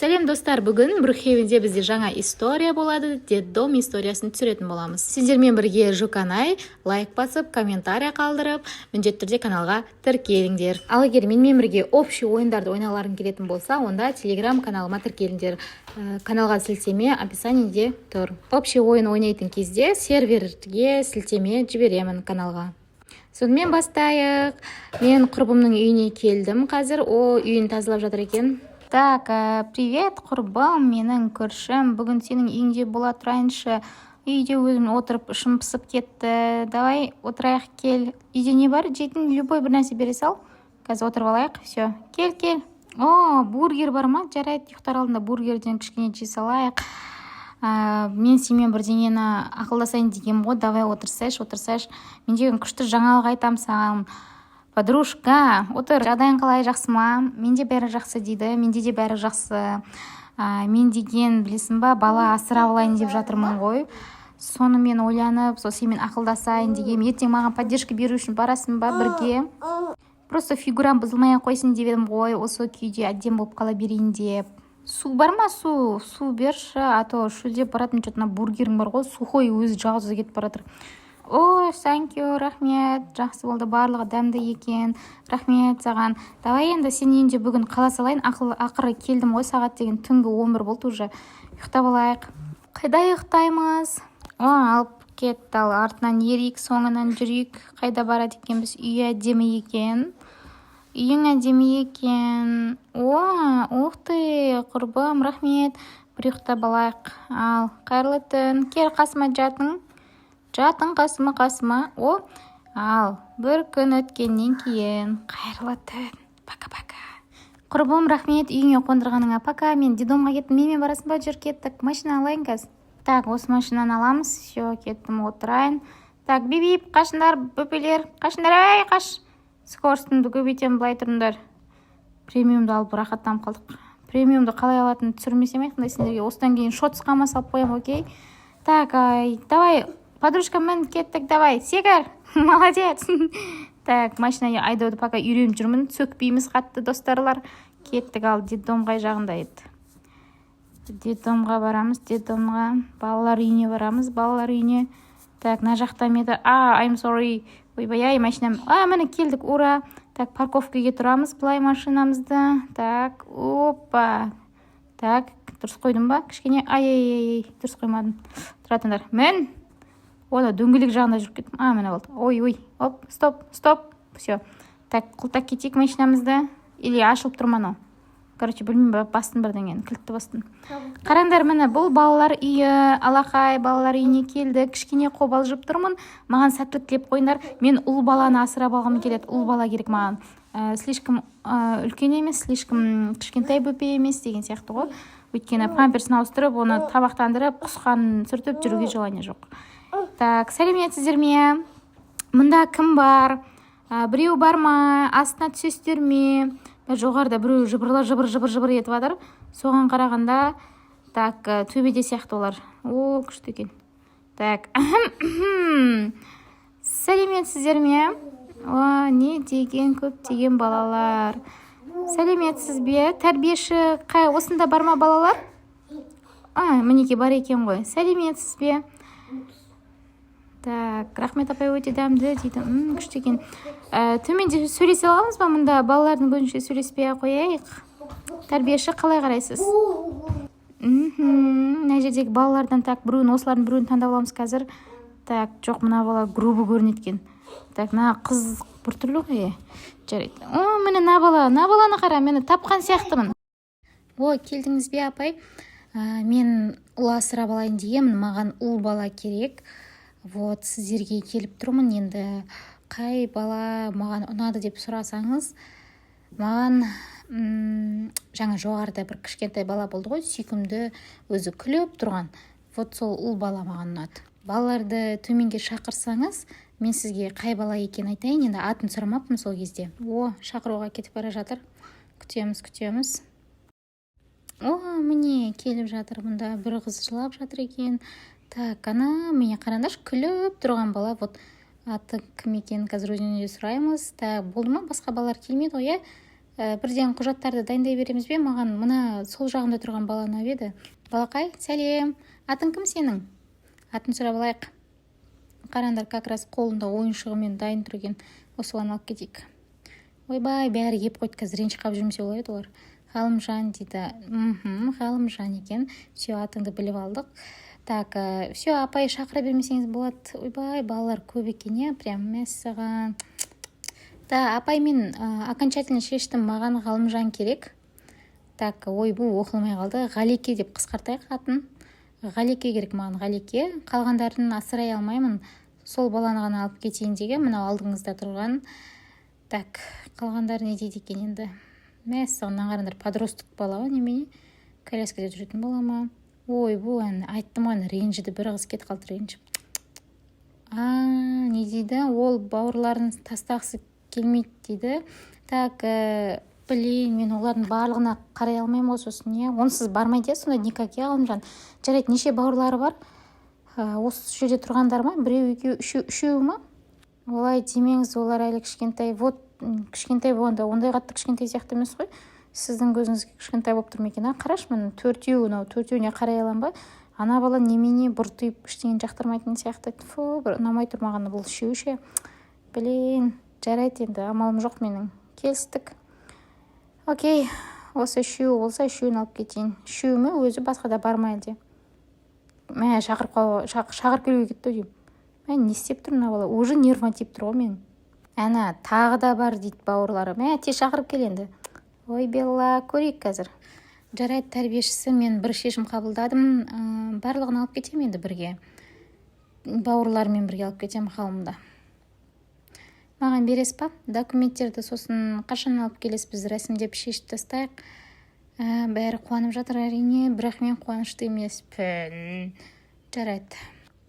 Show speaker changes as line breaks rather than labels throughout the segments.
Сәлем достар, бүгін Брукхейвенде бізде жаңа история болады, детдом историясын түсіретін боламыз. Сіздермен бірге Жуканай, лайк басып, комментария қалдырып, міндетті түрде каналға тіркеліңдер. Ал егер менімен бірге общий ойындарды ойналарың келетін болса, онда Telegram каналыма тіркеліңдер. Каналға сілтеме описаниеде тұр. Общий ойын ойнайтын кезде серверге сілтеме жіберемін каналға. Сонымен бастайық. Мен құрбымның үйіне келдім қазір. Үйін тазалап жатыр екен. Так, привет, құрбым, менің көршім. Бүгін сенің үйіңде бола тұрайыншы. Үйде өзім отырып ішім пысып кетті. Давай отырайық, кел. Үйде не бар? Жейтін любой бір нәрсе бере сал. Қазір отырып алайық. Все. Кел. Бургер бар ма? Жарайды, ұйықтар алдында бургерден кішкене жей салайық. Мен сенімен бірдеңені ақылдасайын деген ғой. Давай отырсайшы. Мен деген күшті жаңалық айтам саған. Подружка, отыр. Жағдайың қалай, жақсы ма? Менде бәрі жақсы дейді. Менде де бәрі жақсы. Мен деген, білесің ба, бала асырап алайын деп жатырмын ғой. Соны мен ойланып, сенімен ақылдасайын деген. Ертең маған поддержка беру үшін барасың ба бірге? Просто фигурам бұзылмай қойсын деп едім ғой. Осы күйде әдем болып қала берейін деп. Су бар ма? Су берші. А то шөлдеп баратын жотына бургерің бар ғой. Сухой өзі жалғыз кетіп баратыр. Thank you, рахмет. Жақсы болды, барлығы дәмді екен. Рахмет саған. Давай енді сен үйінде бүгін қала салайын. Ақыры келдім ғой, сағат деген түнгі 11 болды уже. Ұйықтап алайық. Қайда ұйықтаймыз? Алып кетті. Артынан ерейік, соңынан жүрейік. Қайда барады екенбіз? Үй әдемі екен. Үйің әдемі екен. Ух ты, құрбым, рахмет. Бір ұйықтап алайық. Ал, қайырлы түн. Кел қасыма жатын қасыма. Ал, бір күн өткеннен кейін. Қайырлы түн. Пока. Құрбым, рахмет үйіңе қондырғаныңа. Пока, мен дедомға кеттім. Менімен барасың ба? Жүр, кеттік. Машина алайын қазір. Так, осы машинаны аламыз. Все, кеттім, отырайын. Так, бип, қашындар, бөпелер. Қашындар, қаш. Скоростымды көбейтем, былай тұрыңдар. Премиумды алып рахаттанып қалдық. Премиумды қалай алатын түсірмесем қандай сендерге. Осыдан кейін шот сқама салып қоям, окей? Так, давай. Подружка, мен кеттік, давай, секір. Молодец. Так, машина айдауды пока үйреніп жүрмін. Сөкпейміз қатты достарлар. Кеттік, ал детдом қай жағында еді? Детдомға барамыз, балалар үйіне барамыз, Так, на жақтам еді. I'm sorry. Ойбай, машинам. Міне келдік, ура. Так, парковкаге тұрамыз, бұлай машинамызды. Так, опа. Так, дұрыс қойдым ба? Кішкене, дұрыс қоймадым. Тұратындар, мен... дөңгелек жағында жүріп кеттім. Міне болды. Ой. Оп, стоп. Все. Так, құлтақ кетейік машинамызды. Или ашылып тұрман о. Короче, білмеймін, бастын бірдеңені, кілтті бастын. Қараңдар, міне, бұл балалар үйі, алақай балалар үйіне келді. Кішкене қобалжып тұрмын. Маған сәттілік тілеп қойындар. Мен ұл баланы асырап алғым келеді. Ұл бала керек маған. Слишком үлкен емес, слишком кішкентай бөпе емес деген сияқты ғой. Өйткені памперсін ауыстырып, оны табақтандырып, құсқанын сүртіп жүруге желание жоқ. Так, сәлеметсіздер ме? Мұнда кім бар? Біреу бар ма? Астына түсесіздер ме? Жоғарда біреу жыбыр етіп жатыр. Соған қарағанда, так, төбеде сияқты олар. Күшті екен. Так, сәлеметсіздер ме? Не деген көптеген балалар. Сәлеметсіз бе? Тәрбиеші осында бар ма балалар? Мінеке бар екен ғой. Сәлеметсіз бе? Так, рахмет апай, өте дәмді дейді. Күшті екен. Төменде сөйлесе аламыз ба? Мұнда балалардың көбінше сөйлеспей қояйық. Тәрбиеші қалай қарайсыз? Мына жердегі балалардан осылардың біреуін таңдап аламыз қазір. Так, жоқ, мына бала грубы көрінеді екен. Так, мына қыз біртүрлі ғой. Жарайды. Міне на баланы қара, мені тапқан сияқтымын. Келдіңіз бе, апай? Мен ұл асырап алайын дегенмін, маған ұл бала керек. Сіздерге келіп тұрмын енді. Қай бала маған ұнады деп сұрасаңыз, маған жаңа жоғарыда бір кішкентай бала болды ғой, сүйкімді, өзі күліп тұрған. Сол ұл бала маған ұнады. Балаларды төменге шақырсаңыз, мен сізге қай бала екен айтайын, енді атын сұрамаппын сол кезде. Шақыруға кетіп бара жатыр. Күтеміз. Міне келіп жатыр, мұнда бір қыз жылап жатыр екен. Так, міне қараңдаршы, күліп тұрған бала. Аты кім екен қазір өзінен сұраймыз. Так, болды ма? Басқа балалар келмейді ғой, бірден құжаттарды дайындай береміз бе? Маған мына сол жағында тұрған бала ұнап еді. Балақай, сәлем. Атың кім сенің? Атын сұрап алайық. Қараңдар, как раз қолында ойыншығымен дайын тұр екен. Осыған алып кетейік. Ойбай, бәрі кеп қойды, қазір ренжіп қалып жүрмесе олайды олар. Ғалымжан дейді. Ғалымжан екен. Все, атыңды біліп алдық. Так, все, апай шақыра бермесеңіз болады. Ойбай, балалар көп екен, я прям мәссаған. Да, апай, мен окончательно шештім, маған Ғалымжан керек. Так, ойбу оқылмай қалды. Ғалеке деп қысқартайық атын. Ғалеке керек маған, Ғалеке. Қалғандарын асырай алмаймын. Сол баланы ғана алып кетейін деген, мынау алдыңызда тұрған. Так, қалғандар не дейді екен енді? Мәссаған, қараңдар, подростық бала ма, немене? Коляскада жүретін бала ма? Ой, бұл айттым ғана, ренжіді, бір қыз кет қалды ренжіп. Не дейді? Ол бауырларын тастағысы келмейді дейді. Так, блин, мен олардың барлығына қарай алмаймын ғой, сосын не? Онсыз бармайды, сонда никакке Ғалымжан. Жарайды, неше бауырлары бар? Осы жерде тұрғандар ма? Біреу, екеу, үшеу ма? Олай демеңіз, олар әлі кішкентай. Вот, кішкентай болғанда, ондай қатты кішкентай сияқты емес қой. Сіздің көзіңізге кішкентай болып тұр ма екен? Қараш, мен төртеуіне қарай алам ба? Ана бала немене бұртиып іштеген жақтырмайтын сияқты. Фу, бір ұнамай тұрмағаны бұл үшеуше. Блин, жарайды енді, амалым жоқ менің. Келістік. Окей, осы үшеу болса үшеуін алып кетейін. Үшеу ме, өзі басқада барма әлде? Мә, шақырып келуге кетті деймін. Мен не істеп тұр мына бала? Уже нервма тиіп тұр ғой мен. Әна, тағы да бар дейді бауырлары. Мә, тез шақырып кел енді. Ой, Белла, көрейік қазір. Жарайды, тәрбиешісі, мен бір шешім қабылдадым. Барлығын алып кетем енді бірге. Бауырлармен бірге алып кетем қалымда. Маған берес па? Документтерді сосын қашан алып келес, біз рәсімдеп шешіп тастайық. Бәрі қуанып жатыр әрине, бірақ мен қуанышты емеспін. Жарайды.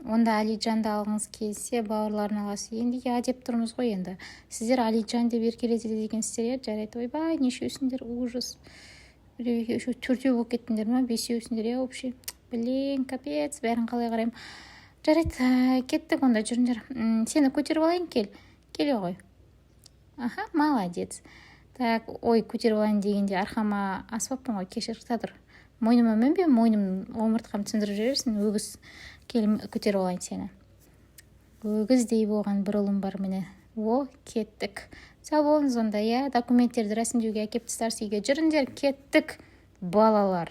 Онда Алиджанды алғыңыз келсе, бауырларын аласы. Енді я деп тұрмыз ғой енді. Сіздер Алиджан деп еркелетеді дегенсіздер, жарайды. Ойбай, нешеусіңдер, ужас. Төртеу болып кеттіңдер ма? Бесеусіңдер, я вообще. Блин, капец, бәрін қалай қарайым. Жарайды, кеттік онда, жүріңдер. Сені көтеріп алайын, келе ғой. Аха, молодец. Так, ой, көтеріп алайын дегенде арқама асыппын ғой, кешір тұр. Мойныма мінбе, мойным омыртқам түсіндіріп жіберсін, өгіз көтеріп алайын сені. Өгіздей болған бір ұлым бар міне. Кеттік. Сау болыңыз онда, я документтерді рәсімдеуге әкеп тастарсы үйге. Жүріңдер, кеттік, балалар.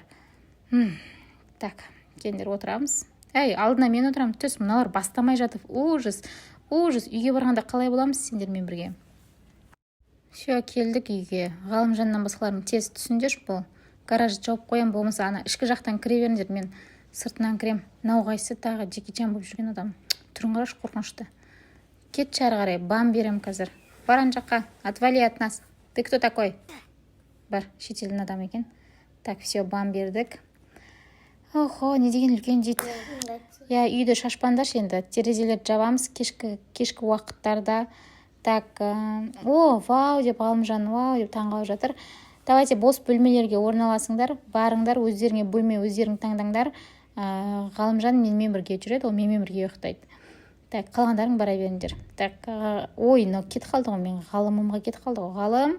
Так, келіңдер отырамыз. Алдына мен отырам, түс, мыналар бастамай жатып, ужас. Үйге барғанда қалай боламыз сендермен бірге? Все, келдік үйге. Ғалымжаннан басқаларын тез түсіндер бұл. Гараж жауып қоям, болмаса ана ішкі жақтан кіре беріңдер, мен сыртынан кірем. Науғайсы тағы Джекичан болып жүрген адам. Түрін қараш, қорқынышты. Кет шары қарай, бам берем қазір. Бар ан жаққа, отвали от нас. Ты кто такой? Бар, шетелдің адам екен. Так, все, бам бердік. Охо, не деген үлкен дейді. Я үйді шашпандашы енді. Терезелерді жабамыз кешкі уақыттарда. Так, вау деп Ғалымжан, вау деп таңғалып жатыр. Давайте бос бөлмелерге орналасыңдар, барыңдар, өздеріңе бөлме, өздерің таңдаңдар. Ғалымжан менімен бірге жүреді, ол менімен бірге ұйықтайды. Так, қалғандарың бара беріңдер. Так, кет қалды ғой, мен ғалымымға кет қалды ғой. Ғалым,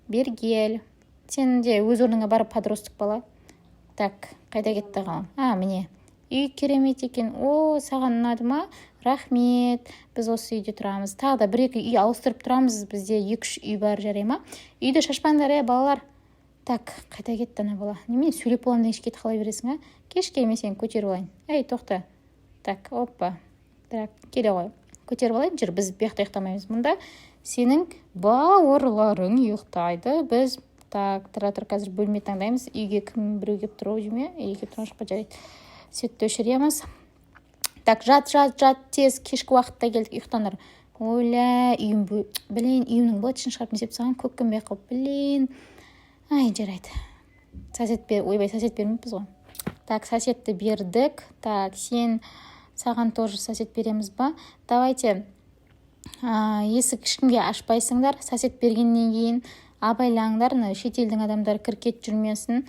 бергел. Сен де өз орныңа барып подростық бала. Так, қайда кетті ғалым? Міне. Үй керемет екен. Саған ұнады ма? Рахмет. Біз осы үйде тұрамыз. Тағы да бір-екі үй ауыстырып тұрамыз. Бізде 2-3 үй бар, жарай ма? Үйді шашпаңдар, балалар. Так, қайда кетті ана бала? Немен сөйлеп боламын деген кет қалай бересің, Кеш келмесең көтеріп алайын. Тоқта. Так, оппа. Так, келе ғой. Көтеріп алайын, жүр, біз бияқта ұйықтамаймыз. Мұнда сенің бауырларың ұйықтайды. Біз тұра-тұр қазір бөлме таңдаймыз. Үйге кім біреу кеп тұру деме? Үйге тұрған шықпа, жарайды. Светті өшіреміз. Так, жат, тез, кешкі уақытта келдік, ұйықтандар. Ойла, үйімнің бұлатшын шығарып несеп саған көккінбе қып, жарайды. Сосед бермейміз ғой. Так, соседті бердік. Так, саған тоже сосед береміз ба? Давайте, есік ешкімге ашпайсыңдар, сосед бергеннен кейін абайлаңдар, шетелдің адамдар кіркет жүрмесін,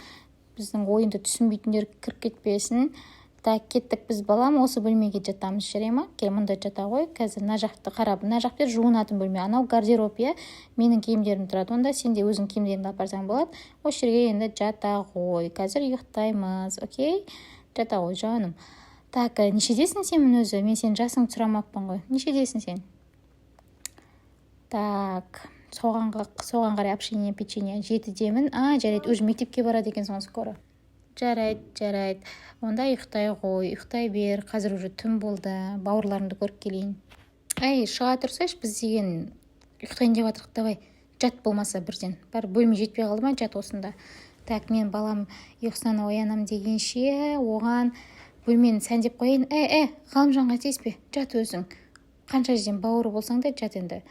біздің ойынды түсінбейтіндер кіркетпесін. Так, кеттік біз балам, осы бөлмеге жатамыз, жарай ма? Кел, мұнда жата ғой. Қазір мына жақты қарап, мына жақ бер жуынатын бөлме. Анау гардероб, иә. Менің киімдерім тұрады. Онда сен де өзің киімдеріңді апарсаң болады. Осы жерге енді жата ғой. Қазір ұйықтаймыз, окей? Жата ғой, жаным. Так, нешедесің сен өзі? Мен сен жасың сұрамаппын ғой. Нешедесің сен? Так, соған қарай общение, печенье. 7-демін. Жарайды, уже мектепке барады екен соң скоро. Жарайды. Онда ұйықтай ғой, ұйықтай бер. Қазір уже түн болды. Бауырларымды көріп келейін. Шыға тұрсайшы, біз деген ұйықтайын деп жатырық, давай. Жат болмаса бірден. Бар бөлме жетпей қалды ма, жат осында. Так, мен балам ұйқысынан оянам дегенше, оған бөлмені сәндеп қойайын. Ғалымжанға тиіспе, жат өзің. Қанша жерден бауыры болсаң да жат енді.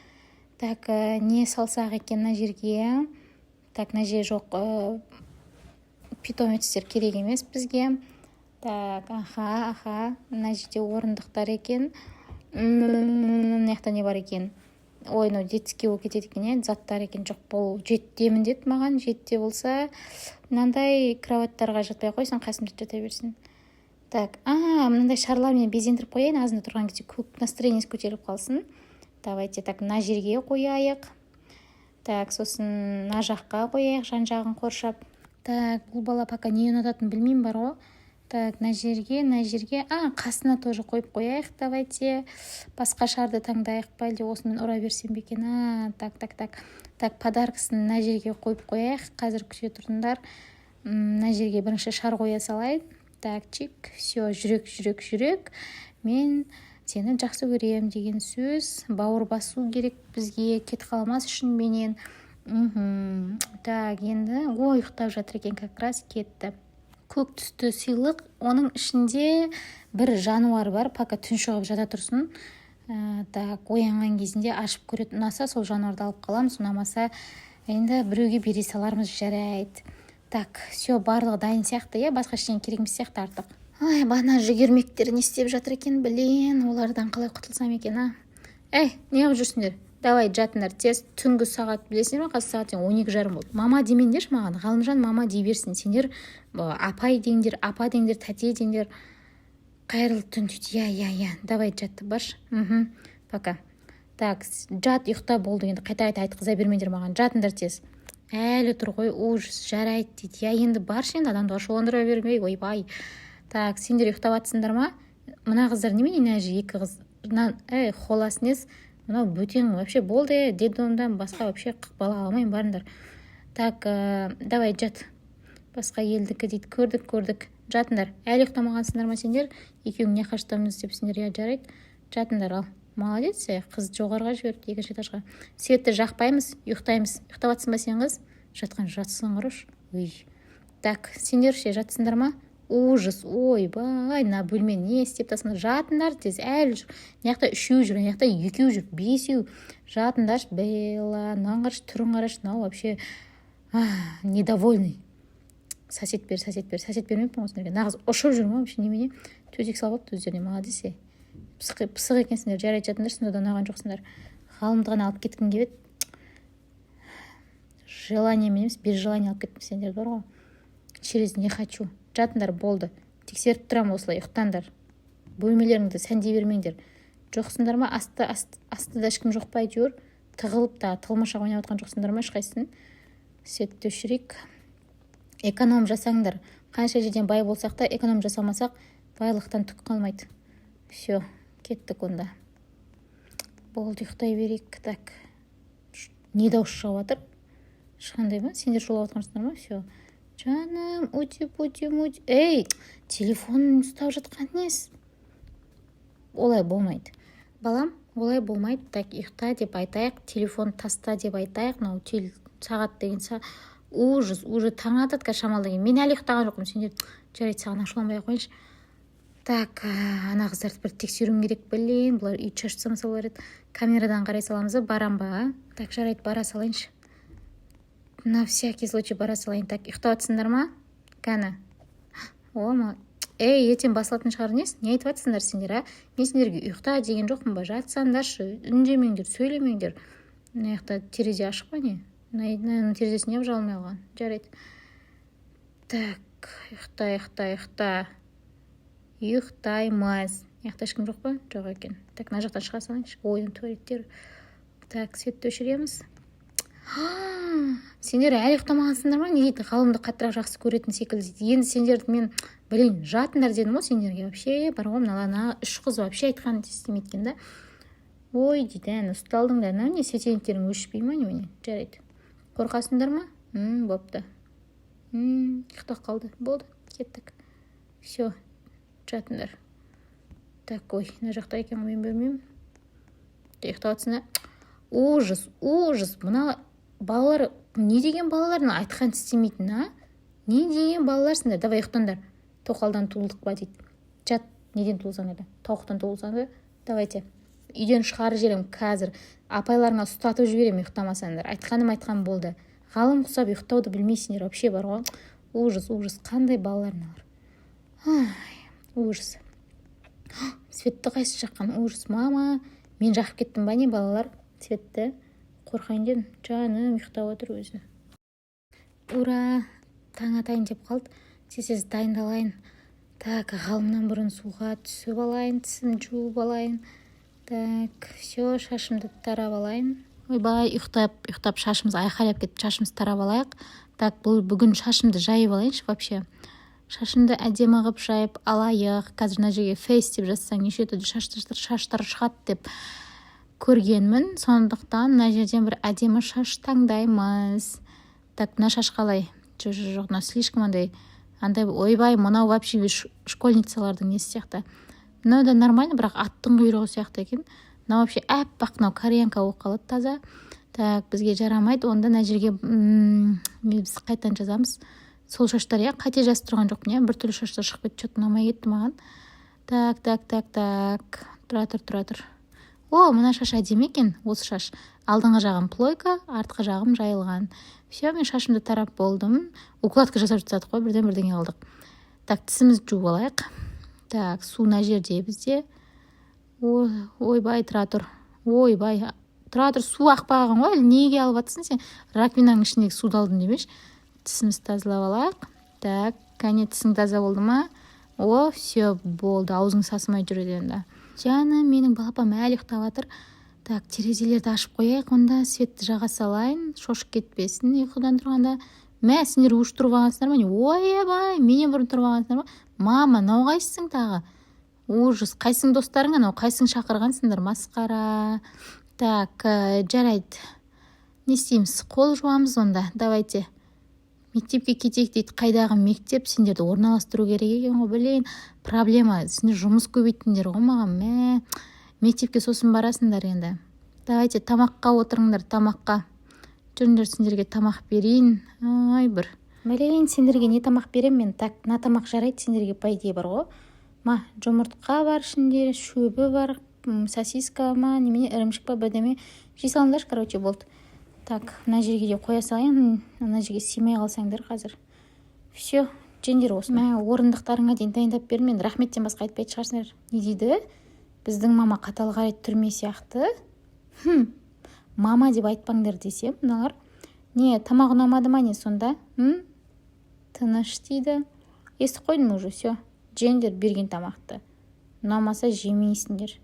Так, не салсақ екен мына жерге? Так, мына жер жоқ, питомецтер керек емес бізге. Так, мына жерде орындықтар екен. Мына не бар екен? Детский ол кетеді екен, заттар екен. Жоқ, бұл 7-демін деді маған. 7-де болса, мынандай кроваттарға жатпай қойсын, қасымда жата берсін. Так, мынандай шарлармен безендіріп қояйын, азында тұрған кезде көк настроениесі көтеріліп қалсын. Давайте, так, мына жерге қояйық. Так, сосын мына жаққа қояйық, жан-жағын қоршап. Так, бұл бала пока не ұнататын білмеймін бар ғой. Так, мына жерге, қасына тоже қойып қояйық, давайте. Басқа шарды таңдайық па, әлде осымен ұра берсем бе екен? Так, подаркасын мына жерге қойып қояйық. Қазір күте тұрыңдар. Мына жерге бірінші шар қоя салайын. Так, чик, все, жүрек. Мен сені жақсы көрем деген сөз. Бауыр басу керек бізге, кет қалмас үшін менен. Так, енді ұйықтап жатыр екен, как раз кетті. Көк түсті сыйлық, оның ішінде бір жануар бар, пока түн шығып жата тұрсын. Так, оянған кезінде ашып көреді, ұнаса сол жануарды алып қаламыз, ұнамаса енді біреуге бере салармыз, жарайды. Так, все, барлығы дайын сияқты, басқа ештеңе керек емес сияқты артық. Бана жүгермектер не істеп жатыр екен, білейін, олардан қалай құтылсам екен, не қылып жүрсіңдер? Давай жатыңдар, тез түнгі сағат, білесіңдер ме, қазір сағат 12:30 болды. Мама демеңдерші маған, Ғалымжан мама дей берсін. Сендер апай деңдер, апа деңдер, тәте деңдер. Қайырлы түн дейді. Я. Давай жатты, барш. Пока. Так, жат, ұйықта болды енді. Қайта айтқыза бермеңдер маған. Жатыңдар тез. Әлі тұр ғой, ужас, жарайды дейді. Енді барш енді, адамды ашуландыра бермей, ойбай. Так, сендер ұйықтап атсыңдар ма? Мына қыздар немене нәжі, 2 қыз. Холаснес. Мынау бөтен вообще болды, дедомдан басқа вообще бала алмайын, барыңдар. Так, давай жат. Басқа елдікі дейді, көрдік. Жатыңдар. Әлі ұйықтамағансыңдар ма сендер? Екеуің не қаштамыз депсіңдер, жарайды. Жатыңдар, ал. Молодец, қыз жоғарға жіберді, 2-ші этажға. Светті жақпаймыз, ұйықтаймыз. Ұйықтап атсың ба сен қыз? Жатқан жатсың құрыш. Так, сендер жатсыңдар ма? Ужас, ойбай, на бөлме не істеп тасыңдар? Жатыңдар тез, әлі жүр. Неяқта 3 жүр, неяқта 2 жүр, 5. Жатыңдар, Белла, наңғарыш, түрін қараш, нау вообще недовольный. Сосед бермеппін осынерге. Нағыз ұшып жүр ма, вообще немене? Төзек салып өздеріне, молодец. Пысық екенсіңдер, жарайды жатыңдар, сында ұнаған жоқсыңдар. Ғалымды ғана алып кеткін кебет. Желание емес, без желания алып кеттім сендер, бар ғой. Через не хочу. Жатыңдар, болды. Тексеріп тұрам осылай, ұйықтаңдар. Бөлмелеріңді сәндей бермеңдер. Жоқсыңдар ма? Астыда ешкім жоқ па әйтеуір? Тығылып та тығылмаша ойнап отқан жоқсыңдар ма ешқайсысын? Светті өшірейік. Эконом жасаңдар. Қанша жерден бай болсақ та, эконом жасамасақ, байлықтан түк қалмайды. Все, кеттік онда. Болды, ұйықтай берейік. Так, не дауыс шығып жатыр? Шықандай ма? Сендер шулап отқансыңдар ма? Все. Жаным, өте. Телефонын ұстап жатқан нес? Олай болмайды. Балам, олай болмайды. Так, ұйықта деп айтайық, телефон таста деп айтайық. Нау сағат деген ужас, уже таң ататқа шамалдеген. Мен әлі ұйықтаған жоқпын, сендер жарайды саған ашуланбай қойыншы. Так, ана қыздарды бір тексеруім керек, білейін. Бұлар үй шашса мысалы барады. Камерадан қарай саламыз, барам ба? Так, жарайды, бара салайыншы. На всякий случай бара салайын. Так, ұйықтап атсыңдар ма? Кәні. Ертең басылатын шығар нес? Не айтып атсыңдар сендер, Мен сендерге ұйықта деген жоқпын ба? Жатсаңдаршы, үндемеңдер, сөйлемеңдер. Мына жақта терезе ашық па не? Терезесіне жалмай алған. Жарайды. Так, ұйықта. ұйықтаймыз. Яқта ешкім жоқ па? Жоқ екен. Так, мына жақтан шыға салайыншы. Ойын туалеттер. Так, светті өшіреміз. Сендер әлі ұйықтамағансыңдар ма? Не дейді? Ғалымды қаттырақ жақсы көретін секілді дейді. Енді сендерді мен білейін, жатыңдар дедім ғой сендерге. Вообще бар ғой, мыналар үш қыз вообще айтқан істемейткен да. Ой дейді, ұсталдыңдар, не светильниктерің өшпей ма, не? Жарайды. Қорқасыңдар ма? Бопты. Ұйықтап қалды. Болды, кеттік. Все, жатыңдар. Так, ой, мына жақта екен, мен бөлмеймін. Ұйықтап атсыңдар. Ужас. Мына балалар, не деген балалардың айтқан істемейтін, а? Не деген балаларсыңдар? Давай ұйықтаңдар. Тоқалдан туылдық ба дейді. Жат, неден туылсаңдар? Тауықтан туылсаңдар? Давайте. Үйден шығарып жіберем қазір. Апайларыңа ұстатып жіберем ұйықтамасаңдар. Айтқаным болды. Ғалым құсап ұйықтауды білмейсіңдер, вообще бар ғой. Ужас. Қандай балаларыңдар? Ужас. Светті қайсы жаққан? Ужас, мама. Мен жақып кеттім ба не балалар? Светті. Қорқайын дедім. Жаным ұйықтап отыр өзі. Ура! Таң атайын деп қалды. Сез дайындалайын. Так, ғалымнан бұрын суға түсіп алайын, тісін жуып алайын. Так, все, шашымды тарап алайын. Ойбай, ұйықтап шашымыз айқайлап кетіп, шашымыз тарап алайық. Так, бүгін шашымды жайып алайыншы вообще. Шашымды әдемі қылып жайып алайық. Қазір мына жерге фейс деп жазсаң, неше түрлі шаштар шығады деп көргенмін. Сондықтан мына жерден бір әдемі шаш таңдаймыз. Так, мына шаш қалай? Жоқ, мына слишком андай, ойбай, мынау вообще школьницалардың несі сияқты. Мынау да нормально, бірақ аттың құйрығы сияқты екен. Мынау вообще әппақ, мынау кореянка болып қалады таза. Так, бізге жарамайды. Онда мына жерге біз қайтадан жазамыз. Сол шаштар, қате жазып тұрған жоқпын, бір түрлі шаштар шығып кетті, что-то ұнамай кетті маған. Так. Тұра тұр. О, мына шаш әдемі екен, осы шаш. Алдыңғы жағым плойка, артқы жағым жайылған. Все, мен шашымды тарап болдым. Укладка жасап жатсадық қой, бірден қалдық. Так, тісімізді жуып алайық. Так, су мына жерде бізде. Ойбай, тұра тұр, су ақпаған ғой, неге алып атсың сен? Раквинаның ішіндегі суды алдым демеш. Тісімізді тазалап алайық. Так, кәне тісің таза болды ма? О, все, болды, аузың сасымай жүреді енді. Жаным, менің балапам әлі ұйықтап жатыр. Так, терезелерді ашып қояйық, онда светті жаға салайын, шошып кетпесін ұйқыдан тұрғанда. Мә, сендер уш тұрып алғансыңдар ма? Ойбай, менен бұрын тұрып алғансыңдар ма? Мама, мынау қайсың тағы? Ужас, қайсың достарың, анау қайсың шақырғансыңдар? Масқара. Так, жарайды. Не істейміз? Қол жуамыз онда. Давайте. Мектепке кетейік дейді. Қайдағы мектеп? Сендерді орналастыру керек екен ғой, білейін. Проблема, сендер жұмыс көбейттіңдер ғой маған. Мектепке сосын барасыңдар енді. Давайте, тамаққа отырыңдар, тамаққа. Жүріңдер, сендерге тамақ берейін. Ай, бір. Білейін, сендерге не тамақ берем мен? Так, на тамақ жарайды, сендерге по идее бар ғой. Жұмыртқа бар ішінде, шөбі бар, сосиска ма, немене, ірімшік па, бірдеме. Жей салыңдаршы, короче, болды. Так, мына жерге де қоя салайын, мына жерге симай қалсаңдар қазір. Все, жеңдер осы. Орындықтарыңа дейін дайындап бердім, мен рахметтен басқа айтпайды шығарсыңдар. Не дейді? Біздің мама қатал қарайды, түрме сияқты. Мама деп айтпаңдар десем, мыналар. Не, тамақ ұнамады ма не сонда? Тыныш дейді. Естіп қойдым уже, все. Жеңдер берген тамақты. Ұнамаса жемейсіңдер.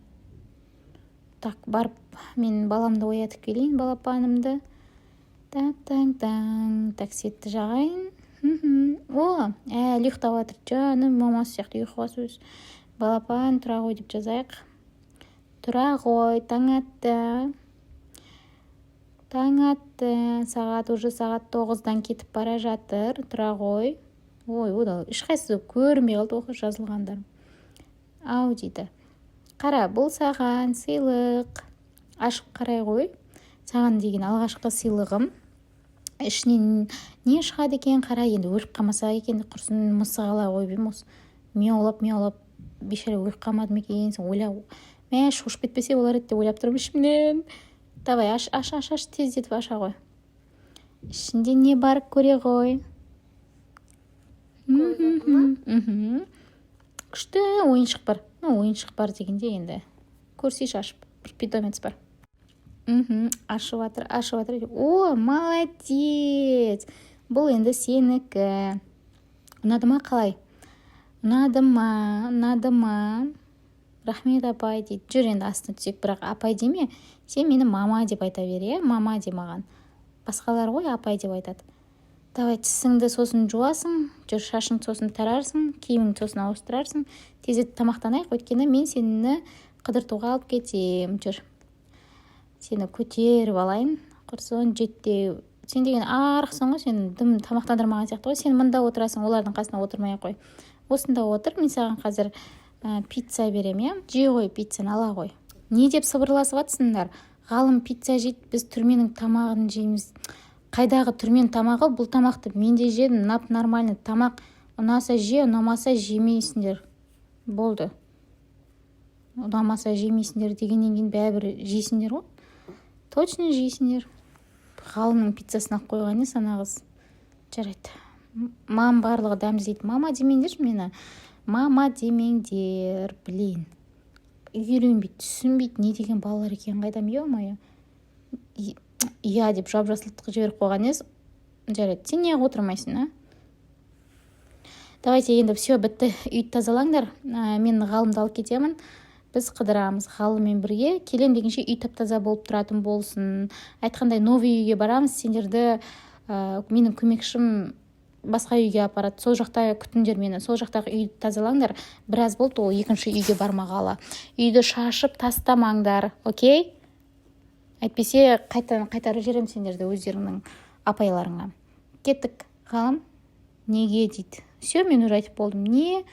Так, барып, мен баламды оятып келейін, балапанымды. Так, светті жағайын. О, әлі ұйықтап жатыр, жаным, мамасы сияқты ұйқыға сөз. Балапан, тұра ғой деп жазайық. Тұра ғой, таң атты. Сағат 9-дан кетіп бара жатыр. Тұра ғой. Ой, ода ешқайсысы көрінбей қалды оқы жазылғандар. Ау дейді. Қара, бұл саған сыйлық. Ашып қарай ғой. Саған деген алғашқы сыйлығым. Ішінен не шығады екен, қара, енді өліп қалмаса екен, құрсын мысығала қойбем осы. Мияулап, бешара өліп қалмады екен, ойлап. Шошып кетпесе олар еді деп ойлап тұрмын ішімнен. Давай, аш, тездетіп аша ғой. Ішінде не бар көре ғой. Күшті ойыншық бар. Ойыншық бар дегенде енді. Көрсейші ашып, бір питомец бар. Ашып атыр. О, молодец. Бұл енді сенікі. Ұнады ма қалай? ұнады ма рахмет апай дейді. Жүр енді астына түсек, бірақ апай деме, сен мені мама деп айта бер, иә, мама де маған. Басқалар ғой апай деп айтады. Давай, тісіңді сосын жуасың, жүр, шашыңды сосын тарарсың, киіміңді сосын ауыстырарсың. Тезірек тамақтанайық, өйткені мен сені қыдыртуға алып кетем. Жүр, сені көтеріп алайын, құрсын жеттеу. Сен деген арықсың ғой, сен дым тамақтандырмаған сияқты ғой. Сен мында отырасың, олардың қасына отырмай қой. Осында отыр, мен саған қазір пицца берем, иә? Жей ғой пиццаны, ала ғой. Не деп сыбырласып жатсыңдар? Ғалым пицца жейді, біз түрменің тамағын жейміз. Қайдағы түрмен тамағы? Бұл тамақты мен де жедім, нормальный тамақ. Ұнаса же, ұнамаса жемейсіңдер. Болды. Ұнамаса жемейсіңдер дегеннен кейін бәрібір жейсіңдер ғой. Точно жейсіңдер. Ғалымның пиццасын ақ қойған не санағыз. Жарайды. Мам барлығы дәмді дейді. Мама демеңдер мені. Мама демеңдер, блин. Үйренбейді, түсінбейді, не деген балалар екен, қайдам, ё-моё. Иә деп жап-жасылтық жіберіп қойған ес. Жарайды, сен неғып отырмайсың, а? Давайте енді все бітті, үйді тазалаңдар. Мен Ғалымды алып кетемін. Біз қыдырамыз Ғалыммен бірге. Келем дегенше үй тап-таза болып тұратын болсын. Айтқандай новый үйге барамыз. Сендерді менің көмекшім басқа үйге апарады. Сол жақта күтіңдер мені. Сол жақтағы үйді тазалаңдар. Біраз болды, ол екінші үйге бармағалы. Үйді шашып тастамаңдар, окей? Әйтпесе қайтарып жерем сендерді өздеріңнің апайларыңа. Кеттік. Ғалым, неге дейді. Все, мен уже айтып болдым. Не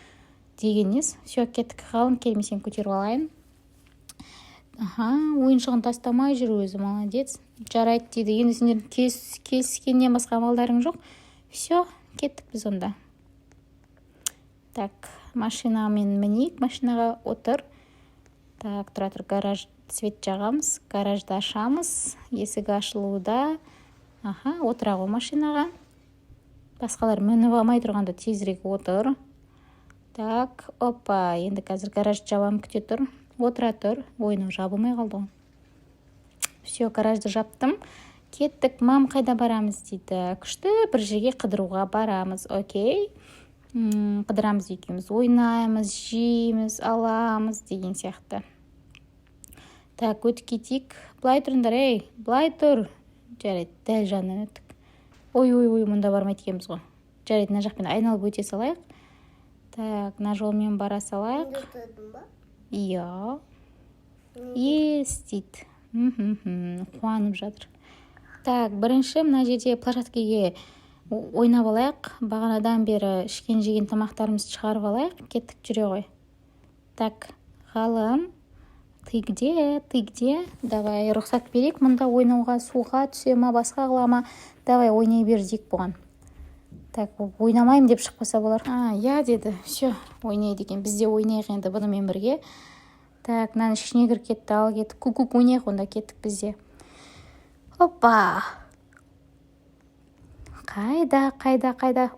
дегеннес. Все, кеттік. Ғалым, келме, сен көтеріп алайын. Ойыншығын тастамай жүр өзі, молодец. Жарайды дейді. Енді сендер келіскеннен басқа амалдарың жоқ. Все, кеттік біз онда. Так, машинамен мінейік, машинаға отыр. Так, тұратыр, гараж свет жағамыз, гаражды ашамыз, есігі ашылуда. Отыра ғой машинаға. Басқалар мініп алмай тұрғанда тезірек отыр. Так, опа, енді қазір гараж жабам күте тұр. Отыра тұр, ойыны жабылмай қалды. Все, гаражды жаптым. Кеттік, мам, қайда барамыз дейді. Күшті бір жерге қыдыруға барамыз, окей? Қыдырамыз екеуміз, ойнаймыз, жейміз, аламыз деген сияқты. Так, өтіп кетейік. Былай тұрыңдар, ей, былай тұр. Жарайды, дәл жанынан өттік. Ой, мұнда бармайды екенбіз ғой. Жарайды, мына жақпен айналып өте салайық. Так, мына жолмен бара салайық. Иә. Естейді. Қуанып жатыр. Так, бірінші мына жерде площадкеге ойнап алайық. Бағанадан бері ішкен жеген тамақтарымызды шығарып алайық. Кеттік, жүре ғой. Так, Ғалым, ты где? Давай, рұқсат берейік. Мұнда ойнауға, суға түсе ма, басқа қылама. Давай, ойнай бер дейік бұған. Так, ойнамайым деп шықпаса болар. Я деді. Все, ойнайды екен. Біз де ойнайық енді бұнымен бірге. Так, мынаны ішіне кіріп кетті, ал кеттік. Ку-ку ойнайық, онда кеттік бізде. Опа! Қайда?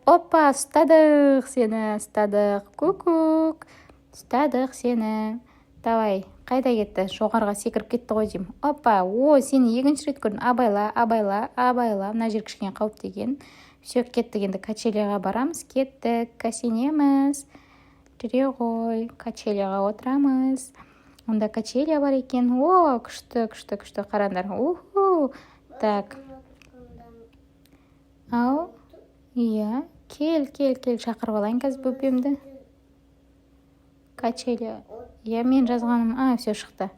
Опа, ұстадық сені, ұстадық. Ку-кук. Ұстадық сені. Давай, қайда кетті? Жоғарға секіріп кетті ғой деймін. Опа, сені екінші рет көрдім. Абайла. Мына жер кішкене қауіпті екен. Все, кеттік, енді качелияға барамыз. Кеттік, касенеміз. Жүре ғой, качелияға отырамыз. Онда качелия бар екен. Күшті, қарандар. Так. Ау, иә, кел, шақырып алайын қазір бөпемді. Качелия. Иә, мен жазғаным, все шықты.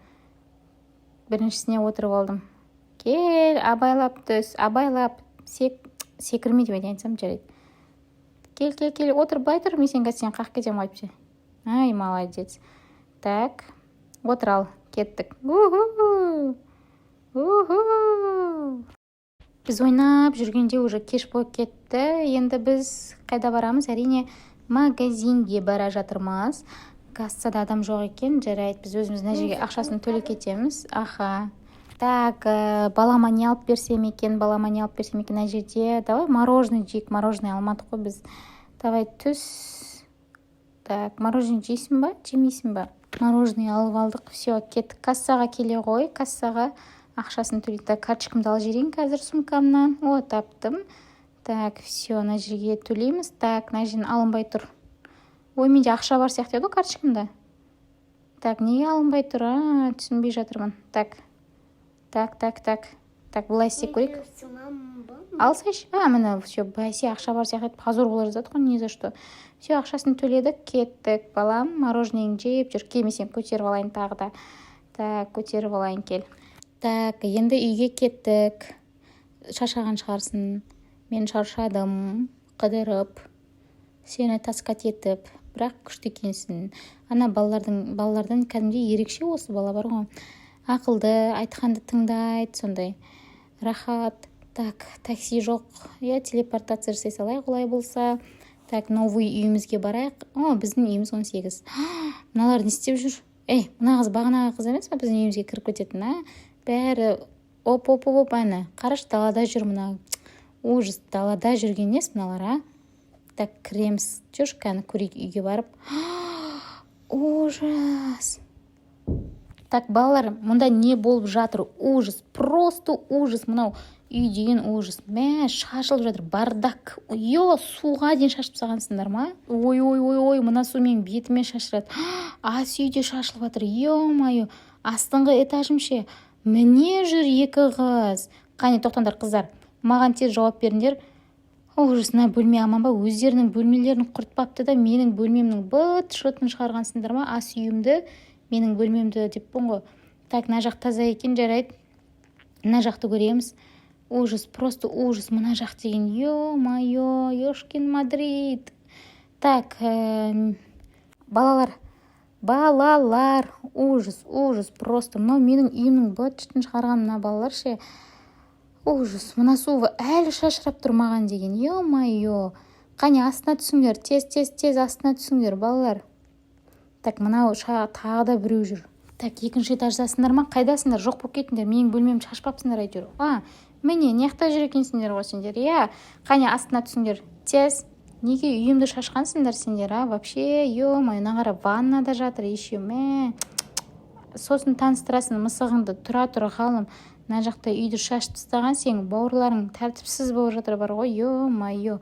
Біріншісіне отырып алдым. Кел, абайлап түс, секірмейді мен айтсам жарайды. Кел, отыр, былай тұр, мен сен қақ кетем айтып. Ай, молодец. Так, отыр ал, кеттік. Біз ойнап жүргенде уже кеш болып кетті. Енді біз қайда барамыз? Әрине, магазинге бара жатырмыз. Кассада адам жоқ екен, жарайды, біз өзіміз мына жерге ақшасын төлеп кетеміз. Так, балама не алып берсем екен, мына жерде. Давай, мороженое жейік, мороженое алмадық қой біз. Давай, түс. Так, мороженое жейсің ба, жемейсің ба? Мороженое алып алдық, все, кеттік. Кассаға келе ғой, кассаға ақшасын төлейді. Карточкамды алып жіберейін қазір сумкамнан. Таптым. Так, все, мына жерге төлейміз. Так, мына жерден алынбай тұр. Ой, менде ақша бар сияқты еді карточкамда. Так, неге алынбай тұр? Түсінбей жатырмын. Так, былай істеп көрейік. Алсайшы. Міне, все, бәсе ақша бар сияқты позор бола жаздады ғой, не за что. Все, ақшасын төледік, кеттік. Балам, мороженеңді жеп жүр. Келмесем көтеріп алайын тағы да. Так, көтеріп алайын, кел. Так, енді үйге кеттік. Шаршаған шығарсын. Мен шаршадым, қыдырып, сені таскат етіп, бірақ күшті екенсің. Ана балалардан кәдімгідей ерекше осы бала бар ғой. Ақылды, айтқанды тыңдайды, сондай. Рахат. Так, такси жоқ. Телепортация жасай салайық, олай болса. Так, новый үйімізге барайық. Біздің үйіміз 18. Мыналар не істеп жүр? Мына қыз бағанағы қыз емес па біздің үйімізге кіріп кететін, бәрі оп, әні. Қараш, далада жүр мына. Ужас, далада жүрген нес мыналар, Так, кіреміз. Жүрші, кәні көрейік үйге барып. Ужас. Так, балалар, мұнда не болып жатыр? Ужас, просто ужас. Мынау үй деген ужас. Шашылып жатыр, бардак. Суға дейін шашып сағансыңдар ма? Ой, мына су мен бетіме шашырады. Ас үйде шашылып жатыр. Ё-майо, астыңғы этажым ше. Міне жүр екі қыз. Қане, тоқтаңдар қыздар. Маған тез жауап беріңдер. Ужасына бөлме аман ба? Өздерінің бөлмелерін құртпапты да менің бөлмемнің быт-шытын шығарғансыңдар ма? Ас үйімді, менің бөлмемді деп бұнғы. Так, мына жақ таза екен, жарайды. Мына жақты көреміз. Ужас, просто ужас. Мына жақ деген, ё-майо, ёшкин Мадрид. Так, балалар, ужас, просто. Мынау менің үйімнің быт-шытын шығарған мына балалар ше. Ужас, мына суы әлі шашырап тұрмаған деген, ё-майо. Қане, астына түсіңдер, тез астына түсіңдер, балалар. Так, мынау тағы да біреу жүр. Так, екінші этаждасыңдар ма? Қайдасыңдар? Жоқ болып кетіңдер, менің бөлмемді шашпапсыңдар әйтеуір. Міне, неқта жүр екенсіңдер ғой сендер, Қане, астына түсіңдер, тез. Неге үйімді шашқансыңдар сендер, Вообще, ё-майо, нағара ваннада жатыр, еще, Сосын таныстырасың мысығыңды, тұра ғалым. Мына жақта үйді шашып тастаған сен, бауырларың тәртіпсіз болып жатыр бар ғой, ё-майо.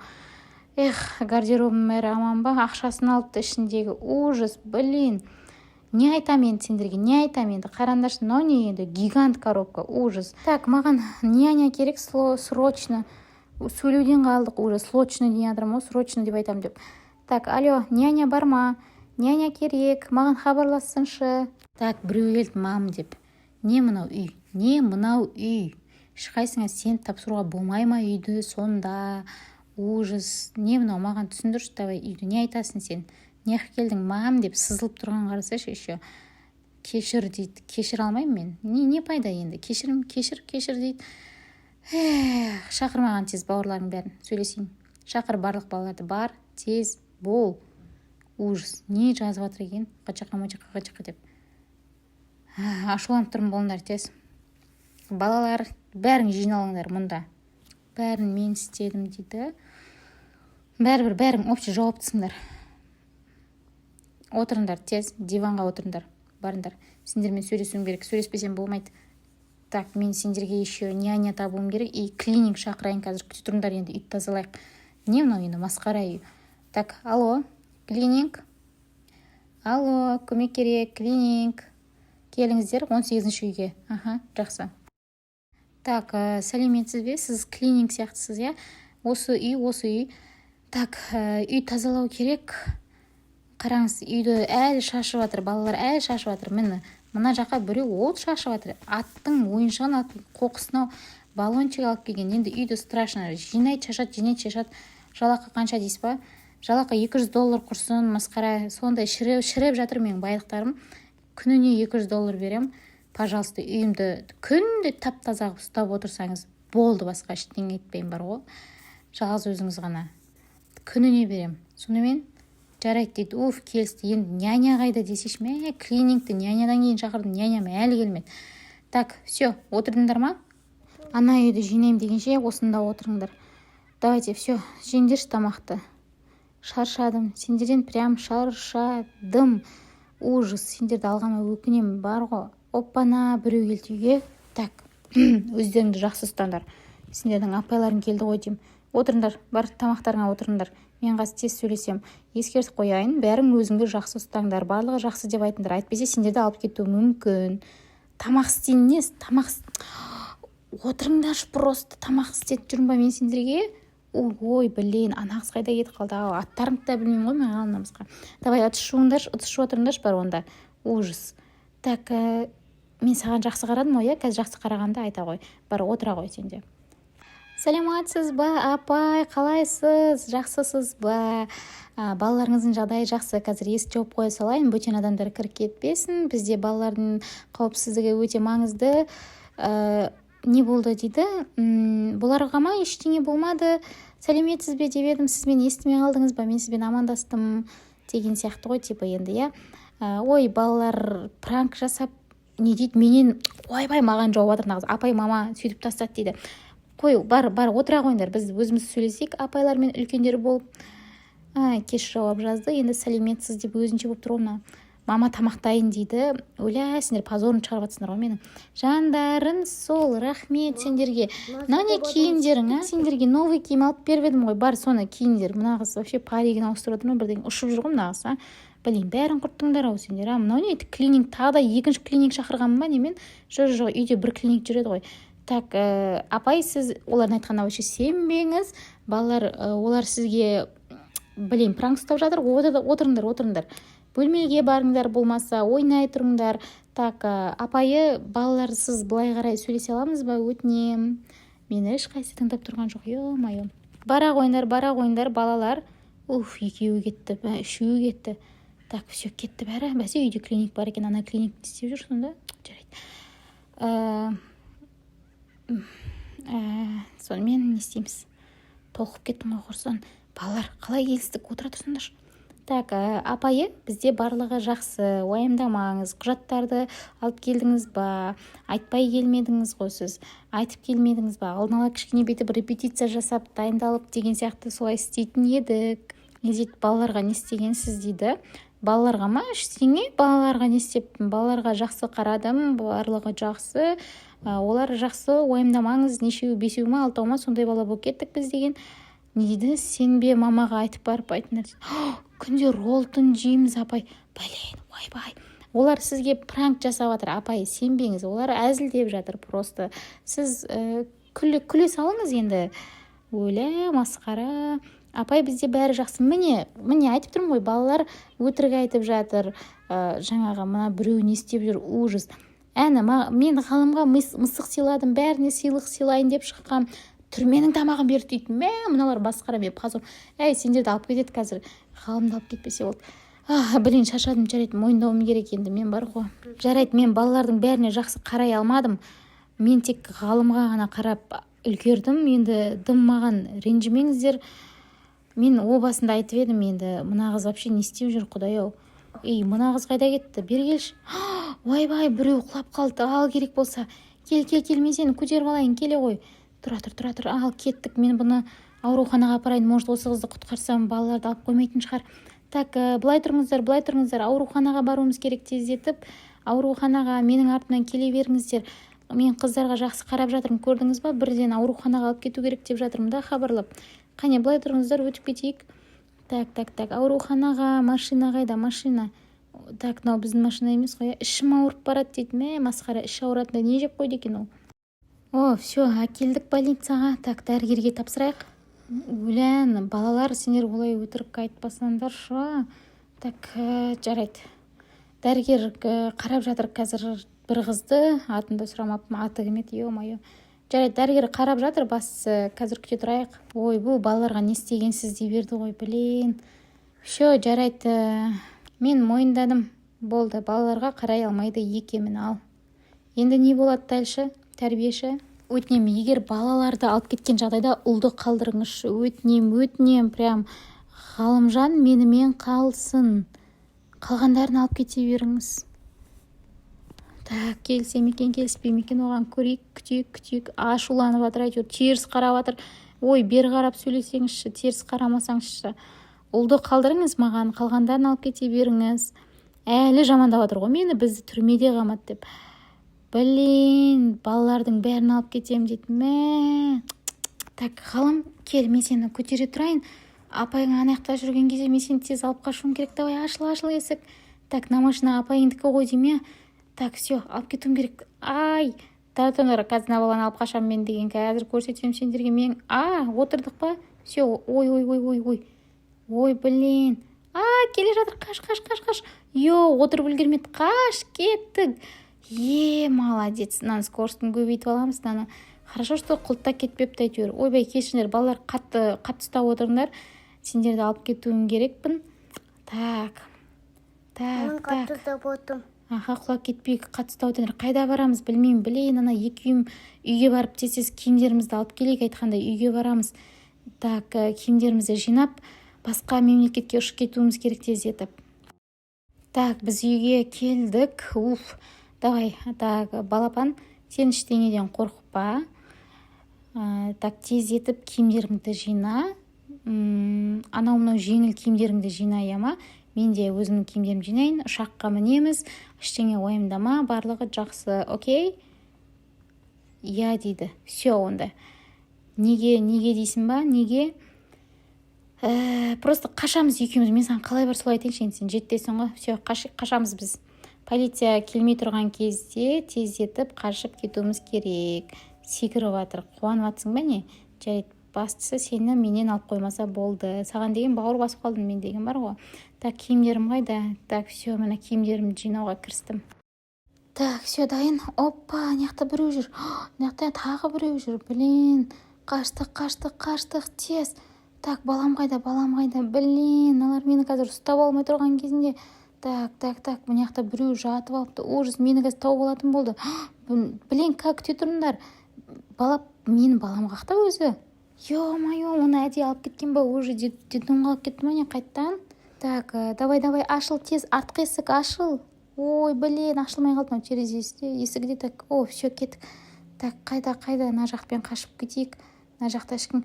Гардеробым мәрі аман ба? Ақшасын алыпты ішіндегі. Ужас, блин. Не айтам енді сендерге, не айтам енді? Қарандашы, но не енді? Гигант коробка, ужас. Так, маған няня керек, срочно. Сөйлеуден қалдық, ужас. Срочно дейін адырым, срочно деп айтам деп. Так, алло, няня бар ма? Няня керек, маған хабарлассыншы. Так, біреу келді, мам деп. Не мынау үй? Шықайсыңа сен тапсыруға болмай ма үйді сонда? Ужас. Не мынау, маған түсіндірші, давай үйді. Не айтасың сен? Неғып келдің, мам деп сызылып тұрған қарасайшы еще. Кешір дейді. Кешір алмаймын мен. Не пайда енді? Кешір дейді. Шақыр маған тез бауырларың бәрін. Сөйлесейін. Шақыр барлық балаларды. Бар, тез, бол. Ужас. Не жазып жатыр екен? Қачақа деп. Ашуланып тұрмын, болыңдар тез. Балалар, бәрің жиналыңдар мұнда. Бәрін мен істедім дейді. Бәрің общий жауаптысыңдар. Отырыңдар тез, диванға отырыңдар. Барыңдар. Сендермен сөйлесуім керек, сөйлеспесем болмайды. Так, мен сендерге еще няня табуым керек. И клининг шақырайын қазір. Күте тұрыңдар енді, үйді тазалайық. Не мынау енді, масқара үй. Так, алло, клининг. Алло, көмек керек, клининг. Келіңіздер 18-ші үйге. Жақсы. Так, сәлеметсіз бе? Сіз клининг сияқтысыз, Осы үй. Так, үй тазалау керек. Қараңыз, үйді әлі шашып жатыр, балалар әлі шашып жатыр. Мына жаққа біреу от шашып жатыр. Аттың ойыншығын, аттың қоқысына баллончик алып келген. Енді үйді страшно. Жинайды, шашады. Жалақы қанша дейсіз ба? Жалақы $200 құрсын, масқара. Сондай шіреп жатыр менің байлықтарым. Күніне $200 берем. Пожалуйста, үйімді күнде тап-таза ұстап отырсаңыз болды, басқа ештеңе етпеймін бар ғой. Жалғыз өзіңіз ғана. Күніне берем. Сонымен жарайды дейді. Келісті. Енді няня қайда десеш ме? Клинингті нянядан кейін шақырдым. Няням әлі келмеді. Так, все, отырдыңдар ма? Ана үйді жинайым дегенше осында отырыңдар. Давайте, все, жеңдерші тамақты. Шаршадым. Сендерден прям шаршадым. Ужас, сендерді алғама өкінем бар ғой. Оппана, біреу келді үйге. Так, өздеріңді жақсы ұстандар. Сендердің апайларың келді ғой деймін. Отырыңдар, бар тамақтарыңа отырыңдар. мен қазір тез сөйлесем. Ескертіп қояйын, бәрің өзіңді жақсы ұстаңдар, барлығы жақсы деп айтыңдар. Әйтпесе сендерді алып кетуі мүмкін. Тамақ істейін не? Отырыңдаршы, просто тамақ істетіп жүрмін ба мен сендерге? Ой, блин, ана қыз қайда кетіп қалды? Аттарыңды да білмеймін ғой мен анамызға. Давай ыдыс жуып отырыңдаршы бар онда. Ужас. Так, мен саған жақсы қарадым ғой, қазір жақсы қарағанды айта ғой. Бар, отыра ғой сенде. Сәлеметсіз ба, апай, қалайсыз? Жақсысыз ба? Балаларыңыздың жағдайы жақсы. Қазір есік жауып қоя салайын, бөтен адамдар кіріп кетпесін. Бізде балалардың қауіпсіздігі өте маңызды. Не болды дейді? Бұларға ма ештеңе болмады? Сәлеметсіз бе деп едім, сіз мені естімей қалдыңыз ба? Мен сізбен амандастым деген сияқты ғой, типа енді, иә. Ой, балалар пранк жасап, не дейді, менен ойбай маған жауып жатыр нағыз. Апай, мама сөйтіп тастады дейді. Қой, бар, отыра қойыңдар, біз өзіміз сөйлесейік, апайлар мен үлкендер болып. Кеш жауап жазды, енді сәлеметсіз деп өзінше болып тұр оны. Мама тамақтайын дейді. Оля, сендер позорын шығарып жатсыңдар ғой менің. Жандарың сол, рахмет сендерге. Не киімдерің, сендерге новый киім алып беріп едім ғой, бар соны киіңдер. Мынағыз вообще паригін ауыстырып отырмын, бірден ұшып жүр ғой мынағыз, Блин, бәрін құрттыңдар ау сендер. Мынау не? Клиник, тағы да екінші клиник шақырғанмын ба немен? Жоқ, үйде бір клиник жүреді ғой. Так, апай, сіз олардың айтқанына вообще сенбеңіз. Балалар, олар сізге, блин, пранк ұстап жатыр. Отырыңдар. Бөлмеге барыңдар, болмаса ойнай тұрыңдар. Так, апайы, балаларсыз былай қарай сөйлесе аламыз ба? Өтінем. Мені ешқайсы тыңдап тұрған жоқ. Ё-майо. Бара қойыңдар, балалар. Екеуі кетті, үшеуі кетті. Так, все, кетті бәрі. Бәсе үйде клиник бар екен, ана клиник істеп жүр сонда. Жарайды. Сонымен не істейміз? Толқып кеттім ғой құрсын. Балалар, қалай келістік? Отыра тұрсыңдаршы. Так, апайы, бізде барлығы жақсы, уайымдамаңыз. Құжаттарды алып келдіңіз ба? Айтпай келмедіңіз ғой сіз. Айтып келмедіңіз ба? Алдын ала кішкене бүйтіп репетиция жасап, дайындалып деген сияқты солай істейтін едік. Не дейді, балаларға не істегенсіз дейді. Балаларға ма? Ештеңе, балаларға не істеппін? Балаларға жақсы қарадым, барлығы жақсы. Олар жақсы, уайымдамаңыз. Нешеу, бесеу ма, алтау ма, сондай бала болып кеттік біз деген. Не дейді, сен бе мамаға айтып барып айтыңдар. Күнде роллтон жейміз, апай. Блин, ойбай. Олар сізге пранк жасап жатыр, апай, сенбеңіз. Олар әзілдеп жатыр просто. Сіз күле салыңыз енді. Өлә, масқара. Апай, бізде бәрі жақсы. Міне айтып тұрмын ғой, балалар өтірік айтып жатыр. Жаңаға мына біреу не істеп жүр, ужас. Мен ғалымға мысық сыйладым, бәріне сыйлық сыйлайын деп шыққам. Түрменің тамағын берді дейді. Мыналар басқара мен позор. Сендерді алып кетеді қазір. Ғалымды алып кетпесе болды. Блин, шаршадым, жарайды, мойындауым керек енді, мен бар ғой. Жарайды, мен балалардың бәріне жақсы қарай алмадым. Мен тек ғалымға ғана қарап үлгердім. Енді дым маған ренжімеңіздер. Мен о басында айтып едім, енді мына қыз вообще не істеп жүр, Құдай-ау. Мына қыз қайда кетті? Бері келші. Ойбай, біреу құлап қалды. Ал керек болса. Кел, мен сені көтеріп алайын, келе ғой. Тұра. Ал кеттік, мен бұны ауруханаға апарайын. Может, осы қызды құтқарсам, балаларды алып қоймайтын шығар. Так, былай тұрыңыздар. Ауруханаға баруымыз керек тездетіп. Ауруханаға менің артымнан келе беріңіздер. Мен қыздарға жақсы қарап жатырмын, көрдіңіз ба? Бірден ауруханаға алып кету керек деп жатырмын да, хабарлап. Қане, былай тұрыңыздар, өтіп кетейік. Так, ауруханаға, машина қайда, машина. Так, мынау біздің машина емес қой. Ішім ауырып барады дейді. Масқара, іші ауыратында не жеп қойды екен ол? Все, әкелдік больницаға. Так, дәрігерге тапсырайық. Өлән, балалар, сендер олай өтірік айтпасаңдар шу. Так, жарайды. Дәрігер қарап жатыр қазір бір қызды. Атында сұрамаппын, аты кім еді, ё-майо. Жарайды, дәрігер қарап жатыр, бастысы қазір күте тұрайық. Ой, бұл балаларға не істегенсіз дей берді ғой, блин. Все, жарайды. Мен мойындадым. Болды, балаларға қарай алмайды екемін, ал. Енді не болады дальше, тәрбиеші? Өтінем, егер балаларды алып кеткен жағдайда ұлды қалдырыңызшы. Өтінем, прям Ғалымжан менімен қалсын. Қалғандарын алып кете беріңіз. Так, келсем екен, келіспейм екен, оған көрейік, күтейік. Ашуланып жатыр, әйтеуір теріс қарап жатыр. Ой, бері қарап сөйлесеңізші, теріс қарамасаңызшы. Ұлды қалдырыңыз маған, қалғандарын алып кете беріңіз. Әлі жамандап жатыр ғой мені, бізді түрмеде қамат деп. Блин, балалардың бәрін алып кетем дейді. Так, ғалым, кел, мен сені көтере тұрайын. апайың ана жақта жүрген кезде мен сені тез алып қашуым керек. Давай, ашыл есік. Так, на машина апайыңдікі ғой дейме. Так, все, алып кетуім керек. Ай, тартыңдар, қазір мына баланы алып қашамын мен деген қазір көрсетемін сендерге. Мен отырдық па? Все, ой, блин. Келе жатыр, қаш. Отырып үлгермеді, қаш, кеттік. Молодец. Мынаны скоростын көбейтіп аламыз. Мынаны хорошо, что құлтта кетпепті әйтеуір. Ойбай, кешіңдер, балалар қатты ұстап отырыңдар. Сендерді алып кетуім керекпін. Так.
Қатты ұстап отырмын.
Құлап кетпейік, қатты ұстап отырыңдар. Қайда барамыз білмеймін. Ана екі үйге барып тез киімдерімізді алып келейік, айтқандай үйге барамыз. Так, киімдерімізді жинап, басқа мемлекетке ұшып кетуіміз керек тез етіп. Так, біз үйге келдік. Давай, так, балапан, сен ештеңеден қорықпа. Так, тез етіп киімдеріңді жина. Анау жеңіл киімдеріңді жина, ема. Мен де өзімнің киімдерімді жинайын. Ұшаққа мінеміз. Ештеңе уайымдама, барлығы жақсы, окей? Я дейді. Все онда. Неге дейсің ба? Неге? Просто қашамыз екеуміз. Мен саған қалай бар солай айтайыншы, сен жеттесің ғой. Все, қашамыз біз. Полиция келмей тұрған кезде тез етіп қашып кетуіміз керек. Секіріп жатыр. Қуанып жатсың ба не? Жарайды, бастысы сені менен алып қоймаса болды. Саған деген бауыр басып қалдым, мен деген бар ғой. Так, киімдерім қайда? Так, все, мына киімдерімді жинауға кірістім. Так, все, дайын. Опа, неқта біреу жүр. Неқта тағы біреу жүр. Блин, қаштық, тез. Так, балам қайда? Блин, алар мені қазір ұстап алмай тұрған кезінде. Так, мынаяқта біреу жатып алыпты. Ужас, мені қазір тауып алатын болды. Блин, күте тұрыңдар. Менің балам қақта өзі? Ё-моё, оны әдейі алып кеткен ба? Уже детдомға алып кетті ма не қайттан? Так, давай, ашыл тез, артқы есік ашыл. Ой, блин, ашылмай қалды терезесі. Есігде так, все, кеттік. Так, қайда, мына жақпен қашып кетейік. Мына жақта ешкім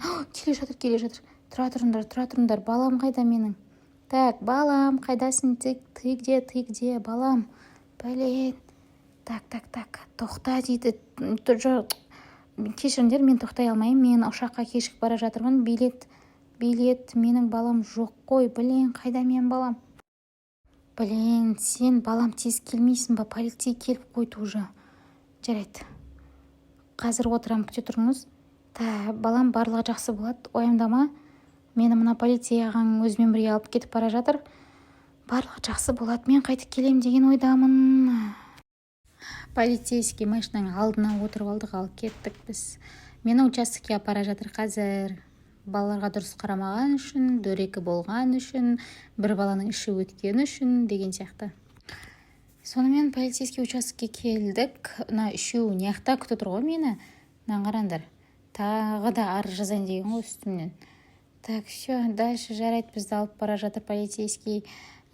келе жатыр. Тұра тұрыңдар, балам қайда менің? Так, балам, қайдасың? Ты где, балам? Блин. Так, тоқта дейді. Кешіріңдер, мен тоқтай алмайым. Мен ұшаққа кешігіп бара жатырмын. Билет, менің балам жоқ қой. Блин, қайда мен балам? Блин, сен балам тез келмейсің ба? Полицей келіп қойды уже. Жарайды. Қазір отырам, күте тұрыңыз. Балам, барлығы жақсы болады. Ойымдама. Мені мына полицей ағаң өзімен бірге алып кетіп бара жатыр. Барлығы жақсы болады. Мен қайтып келем деген ойдамын. Полицейский машинаның алдына отырып алдық, алып кеттік біз. Мені участокке апара жатыр қазір. Балаларға дұрыс қарамаған үшін, дөрекі болған үшін, бір баланың іші өткен үшін деген сияқты. Сонымен полицейский участокке келдік. Мына үшеу неқта күтіп тұр ғой мені. Мына қараңдар. Тағы да арыз жазайын деген ғой үстімнен. Так, все, дальше жарайды, бізді алып бара жатыр полицейский.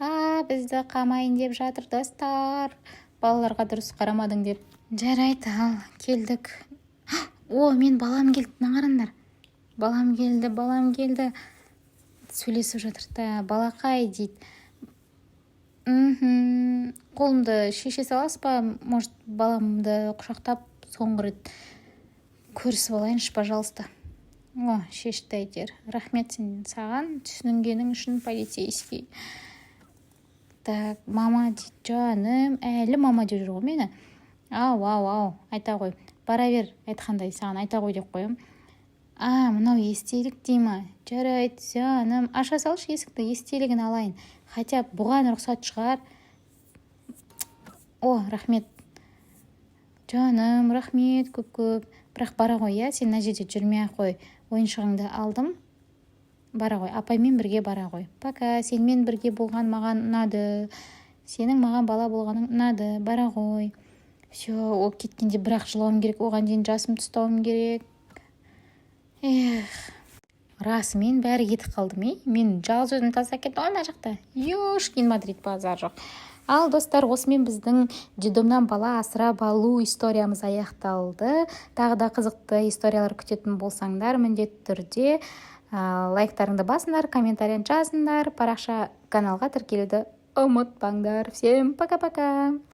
Бізді қамайын деп жатыр, достар. Балаларға дұрыс қарамадың деп. Жарайды, келдік. Мен балам келді, қараңдар. Балам келді. Сөйлесіп жатыр. Балақай дейді. Қолымды шеше саласыз ба? Может, баламды құшақтап соңғы рет көрісіп алайыншы, пожалуйста. Шешті әйтер. Рахмет саған түсінгенің үшін, полицейский. Так, мама дейді, жаным, әлі мама деп жүр ғой мені. Ау, айта қой. Бара бер, айтқандай саған айта қой деп қойым. Мынау естелік дейма. Жарайды, жаным, аша салшы есікті, естелігін алайын. Хотя бұған рұқсат шығар. Рахмет. Жаным, рахмет, көп. Бірақ бара ғой, сен мына жерде жүрмей қой. Ойыншығыңды алдым. Бара ғой, апаймен бірге бара ғой. Пока, сенмен бірге болған маған ұнады. Сенің маған бала болғаның ұнады. Бара ғой. Все, ол кеткенде бірақ жылауым керек. Оған дейін жасым тұстауым керек. Расымен бәрі кетіп қалдым. Мен жалғыз өзім тастап кеттім ана жақта. Ёшкин Мадрид базар жоқ. Ал достар, осымен біздің детдомнан бала асырап алу историямыз аяқталды. Тағы да қызықты историялар күтетін болсаңдар, міндетті түрде лайктарыңды басыңдар, комментариян жазыңдар, парақша каналға тіркелуді ұмытпаңдар. Всем пока-пока.